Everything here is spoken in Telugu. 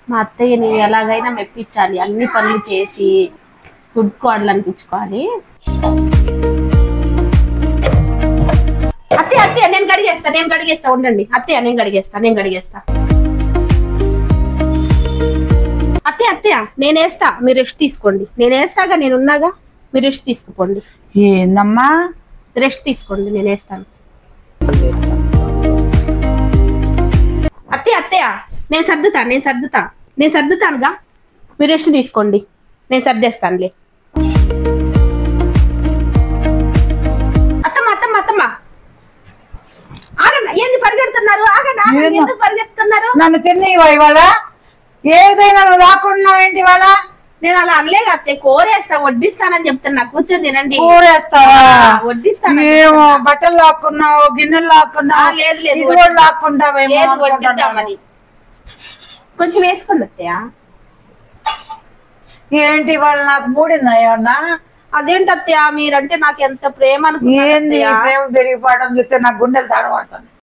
మా అత్తయ్యని ఎలాగైనా మెప్పించాలి, అన్ని పనులు చేసి గుడ్ కోడలు అనిపించుకోవాలి. అత్తయ్య అత్తయ్య నేను కడిగేస్తా ఉండండి. అత్తయ్య నేను కడిగేస్తా. అత్తయ్య నేనేస్తా, మీరు రెస్ట్ తీసుకోండి. నేనేస్తాగా, నేనున్నాగా, మీరు రెస్ట్ తీసుకుపోండి. ఏందమ్మా? రెస్ట్ తీసుకోండి, నేనేస్తాను. అత్తయ్య నేను సర్దుతానుగా, మీరు రెస్ట్ తీసుకోండి, నేను సర్దేస్తానులే. అత్తమ్మ ఆగండి, ఏంది పరిగెడుతున్నారు? ఆగండి, ఎందుకు పరిగెడుతున్నారు? నన్ను తిన్నీవా ఇవాళ? ఏదైనా నువ్వు రాకుండా ఏంటి ఇవాళ? నేను అలా అనలేక అత్తయ్య, కూరేస్తా, వడ్డిస్తానని చెప్తున్నా, కూర్చొని తినండి. కూరేస్తావా? వడ్డిస్తాను. ఏమో బట్టలు లాక్కున్నావు, గిన్నెలు లాక్కున్నావు. లేదు లాక్కుంటావేమో. వడ్డిద్దామని. కొంచెం వేసుకోండి అత్తయ్య. ఏంటి ఇవాళ నాకు మూడిందా ఏమన్నా? అదేంటి అత్తయ్య, మీరంటే నాకు ఎంత ప్రేమ ఏంది ప్రేమ పెరిగిపోవడం చూస్తే నాకు గుండెలు తడబడుతుంది.